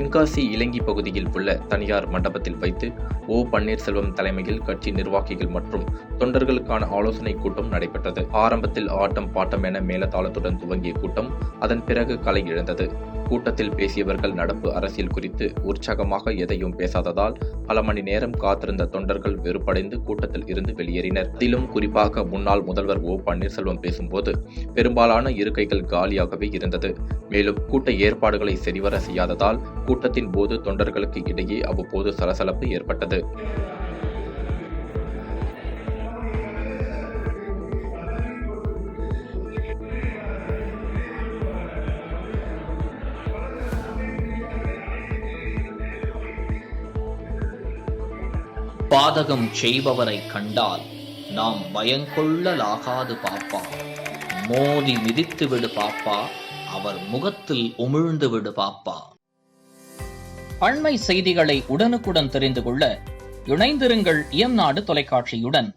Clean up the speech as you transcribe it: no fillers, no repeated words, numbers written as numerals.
தென்காசி இலங்கி பகுதியில் உள்ள தனியார் மண்டபத்தில் வைத்து ஓ பன்னீர்செல்வம் தலைமையில் கட்சி நிர்வாகிகள் மற்றும் தொண்டர்களுக்கான ஆலோசனை கூட்டம் நடைபெற்றது. ஆரம்பத்தில் ஆட்டம் பாட்டம் என மேலதாளத்துடன் துவங்கிய கூட்டம் அதன் பிறகு கலை இழந்தது. கூட்டத்தில் பேசியவர்கள் நடப்பு அரசியல் குறித்து உற்சாகமாக எதையும் பேசாததால் பல மணி நேரம் காத்திருந்த தொண்டர்கள் வெறுப்படைந்து கூட்டத்தில் இருந்து வெளியேறினர். அதிலும் குறிப்பாக முன்னாள் முதல்வர் ஓ பன்னீர்செல்வம் பேசும்போது பெரும்பாலான இருக்கைகள் காலியாகவே இருந்தது. மேலும் கூட்ட ஏற்பாடுகளை சரிவர செய்யாததால் கூட்டத்தின் போது தொண்டர்களுக்கு இடையே அவ்வப்போது சலசலப்பு ஏற்பட்டது. பாதகம் செய்பவரை கண்டால் நாம் பயங்கொள்ளலாகாது பாப்பா, மோதி மிதித்து விடு பாப்பா, அவர் முகத்தில் உமிழ்ந்து விடு பாப்பா. அண்மை செய்திகளை உடனுக்குடன் தெரிந்து கொள்ள இணைந்திருங்கள் இயம்நாடு தொலைக்காட்சியுடன்.